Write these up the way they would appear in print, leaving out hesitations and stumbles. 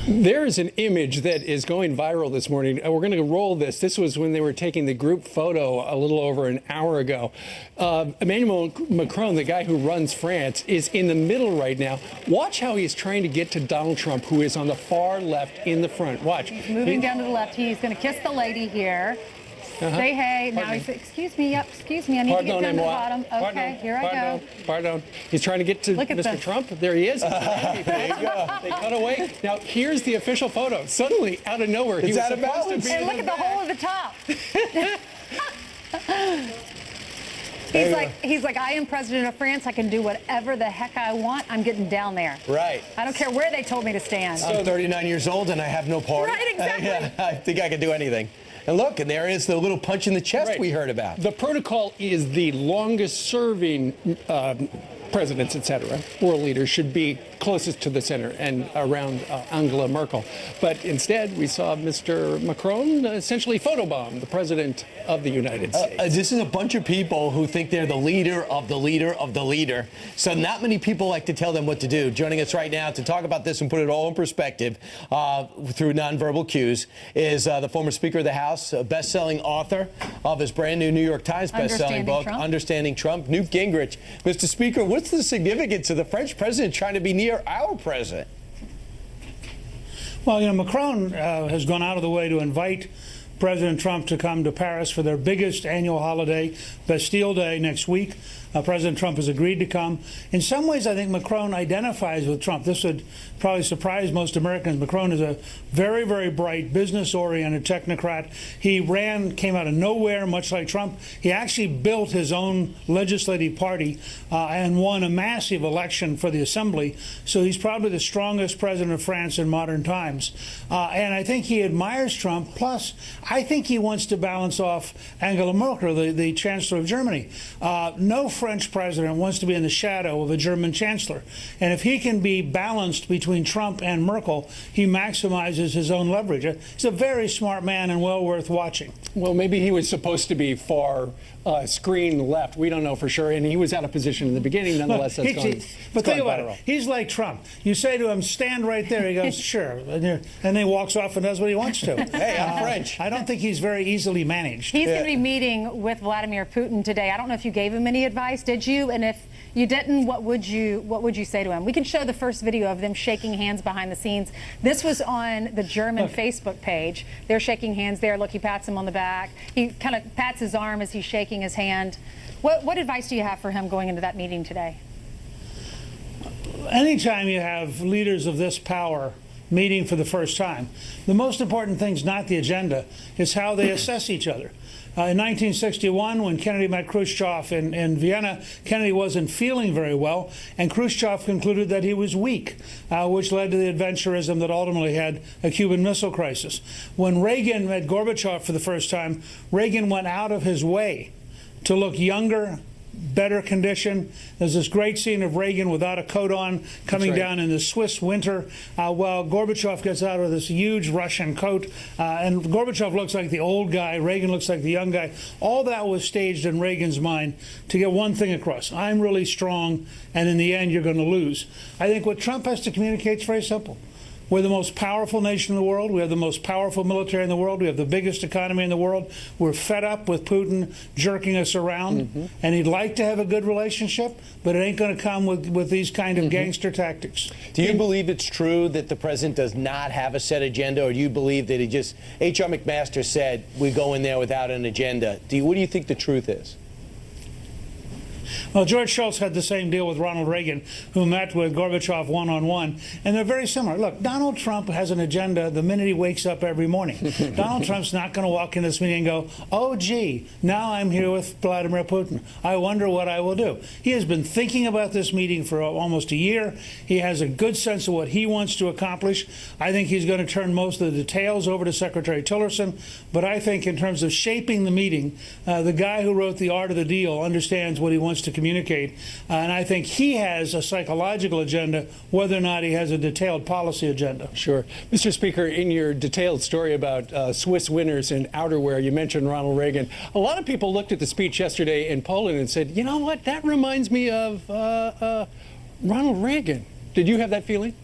There is an image that is going viral this morning. We're going to roll this. This was when they were taking the group photo a little over an hour ago. Emmanuel Macron, the guy who runs France, is in the middle right now. Watch how he's trying to get to Donald Trump, who is on the far left in the front. Watch. He's moving down to the left. He's going to kiss the lady here. Say hey. Now he's, excuse me, excuse me, I need to get down to the bottom. Okay, here I go. Pardon. He's trying to get to Mr. Trump. There he is. There you go. They cut away. Now, here's the official photo. Suddenly, out of nowhere, he was supposed to be and look at the hole at the top. He's like, I am president of France. I can do whatever the heck I want. I'm getting down there. Right. I don't care where they told me to stand. I'm 39 years old and I have no party. Right, exactly. I think I can do anything. And look, and there is the little punch in the chest we heard about. The protocol is the longest-serving presidents, etc., world leaders should be closest to the center and around Angela Merkel. But instead, we saw Mr. Macron essentially photobomb the president of the United States. This is a bunch of people who think they're the leader of the leader of the leader. So not many people like to tell them what to do. Joining us right now to talk about this and put it all in perspective through nonverbal cues is the former Speaker of the House, best-selling author of his brand new New York Times best-selling book, Understanding Trump, Newt Gingrich. Mr. Speaker, what's the significance of the French president trying to be near our president? Well, you know, Macron has gone out of the way to invite President Trump to come to Paris for their biggest annual holiday, Bastille Day, next week. President Trump has agreed to come. In some ways, I think Macron identifies with Trump. This would probably surprise most Americans. Macron is a very, very bright, business-oriented technocrat. He came out of nowhere, much like Trump. He actually built his own legislative party and won a massive election for the assembly. So he's probably the strongest president of France in modern times. And I think he admires Trump. Plus, I think he wants to balance off Angela Merkel, the chancellor of Germany. No French president wants to be in the shadow of a German chancellor. And if he can be balanced between Trump and Merkel, he maximizes his own leverage. He's a very smart man and well worth watching. Well, maybe he was supposed to be far screen left. We don't know for sure. And he was out of position in the beginning. Nonetheless, that's gone. But think about it. He's like Trump. You say to him, stand right there. He goes, sure. And then he walks off and does what he wants to. Hey, I'm French. I don't think he's very easily managed. He's going to be meeting with Vladimir Putin today. I don't know if you gave him any advice, did you? And if you didn't, what would you say to him? We can show the first video of them shaking hands behind the scenes. This was on the German Facebook page. They're shaking hands there. Look, he pats him on the back. He kind of pats his arm as he's shaking his hand. What advice do you have for him going into that meeting today? Anytime you have leaders of this power meeting for the first time, the most important thing is not the agenda, it's how they assess each other. In 1961, when Kennedy met Khrushchev in Vienna, Kennedy wasn't feeling very well, and Khrushchev concluded that he was weak, which led to the adventurism that ultimately had a Cuban Missile Crisis. When Reagan met Gorbachev for the first time, Reagan went out of his way to look younger, better condition. There's this great scene of Reagan without a coat on coming down in the Swiss winter while Gorbachev gets out of this huge Russian coat. And Gorbachev looks like the old guy. Reagan looks like the young guy. All that was staged in Reagan's mind to get one thing across. I'm really strong, and in the end, you're going to lose. I think what Trump has to communicate is very simple. We're the most powerful nation in the world. We have the most powerful military in the world. We have the biggest economy in the world. We're fed up with Putin jerking us around. And he'd like to have a good relationship, but it ain't going to come with these kind of gangster tactics. Do you believe it's true that the president does not have a set agenda, or do you believe that he just, H.R. McMaster said, we go in there without an agenda? What do you think the truth is? Well, George Shultz had the same deal with Ronald Reagan, who met with Gorbachev one-on-one, and they're very similar. Look, Donald Trump has an agenda the minute he wakes up every morning. Donald Trump's not going to walk in this meeting and go, oh, gee, now I'm here with Vladimir Putin. I wonder what I will do. He has been thinking about this meeting for almost a year. He has a good sense of what he wants to accomplish. I think he's going to turn most of the details over to Secretary Tillerson, but I think in terms of shaping the meeting, the guy who wrote The Art of the Deal understands what he wants to communicate, and I think he has a psychological agenda, whether or not he has a detailed policy agenda. Sure. Mr. Speaker, in your detailed story about Swiss winners in outerwear, you mentioned Ronald Reagan. A lot of people looked at the speech yesterday in Poland and said, you know what, that reminds me of Ronald Reagan. Did you have that feeling?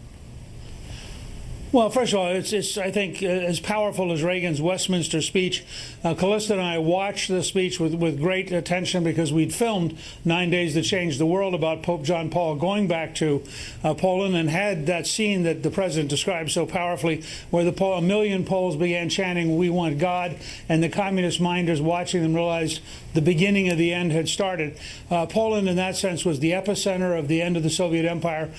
Well, first of all, it's I think, as powerful as Reagan's Westminster speech. Callista and I watched the speech with great attention because we'd filmed 9 Days That Changed the World about Pope John Paul going back to Poland, and had that scene that the president described so powerfully, where a million Poles began chanting, "We want God," and the communist minders watching them realized the beginning of the end had started. Poland, in that sense, was the epicenter of the end of the Soviet Empire.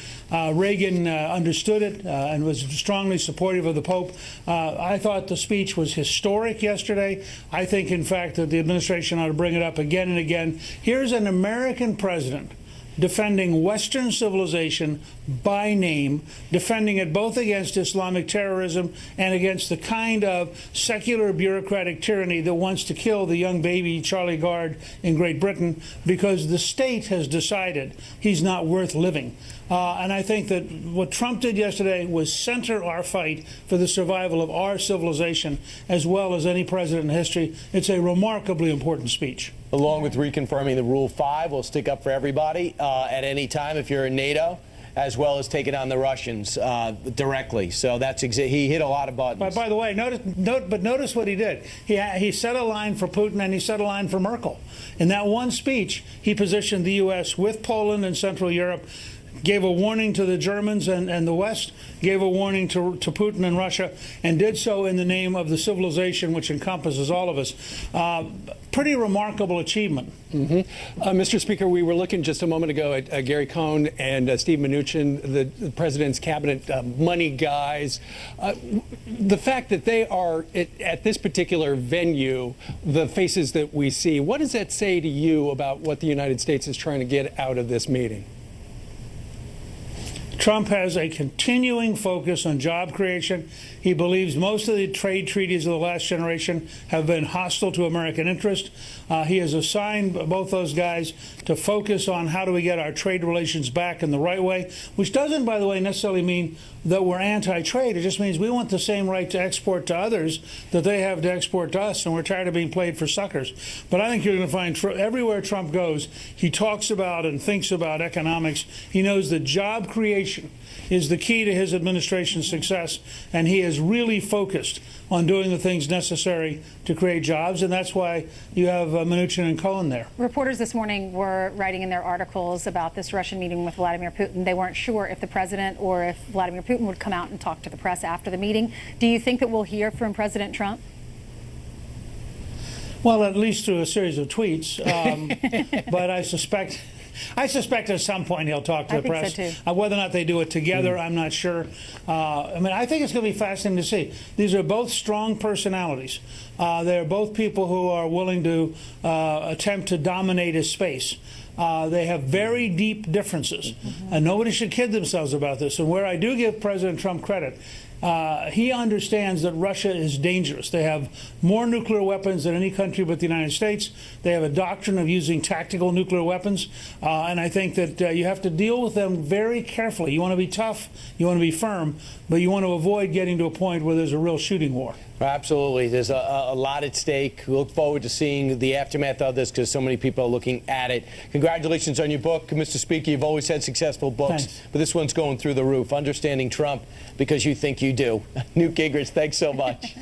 Reagan understood it and was strongly supportive of the Pope. I thought the speech was historic yesterday. I think, in fact, that the administration ought to bring it up again and again. Here's an American president defending Western civilization by name, defending it both against Islamic terrorism and against the kind of secular bureaucratic tyranny that wants to kill the young baby Charlie Gard in Great Britain because the state has decided he's not worth living. And I think that what Trump did yesterday was center our fight for the survival of our civilization as well as any president in history. It's a remarkably important speech. Along with reconfirming the Rule 5 will stick up for everybody at any time if you're in NATO, as well as taking on the Russians directly. So that's he hit a lot of buttons. By the way, notice what he did. He set a line for Putin and he set a line for Merkel. In that one speech, he positioned the U.S. with Poland and Central Europe, gave a warning to the Germans and the West, gave a warning to Putin and Russia, and did so in the name of the civilization which encompasses all of us. Pretty remarkable achievement. Mr. Speaker, we were looking just a moment ago at Gary Cohn and Steve Mnuchin, the president's cabinet money guys. The fact that they are at this particular venue, the faces that we see, what does that say to you about what the United States is trying to get out of this meeting? Trump has a continuing focus on job creation. He believes most of the trade treaties of the last generation have been hostile to American interest. He has assigned both those guys to focus on how do we get our trade relations back in the right way, which doesn't, by the way, necessarily mean that we're anti-trade. It just means we want the same right to export to others that they have to export to us, and we're tired of being played for suckers. But I think you're going to find everywhere Trump goes, he talks about and thinks about economics. He knows that job creation is the key to his administration's success, and he is really focused on doing the things necessary to create jobs, and that's why you have Mnuchin and Cohen there. Reporters this morning were writing in their articles about this Russian meeting with Vladimir Putin. They weren't sure if the president or if Vladimir Putin would come out and talk to the press after the meeting. Do you think that we'll hear from President Trump? Well, at least through a series of tweets, but I suspect at some point he'll talk to the press. I think so too. Whether or not they do it together, I'm not sure. I mean, I think it's going to be fascinating to see. These are both strong personalities. They're both people who are willing to attempt to dominate a space. They have very deep differences, and nobody should kid themselves about this. And where I do give President Trump credit, he understands that Russia is dangerous. They have more nuclear weapons than any country but the United States. They have a doctrine of using tactical nuclear weapons, and I think that you have to deal with them very carefully. You want to be tough, you want to be firm, but you want to avoid getting to a point where there's a real shooting war. Absolutely. There's a lot at stake. We look forward to seeing the aftermath of this because so many people are looking at it. Congratulations on your book, Mr. Speaker. You've always had successful books, Thanks. but this one's going through the roof. Understanding Trump because you think you do. Newt Gingrich, thanks so much.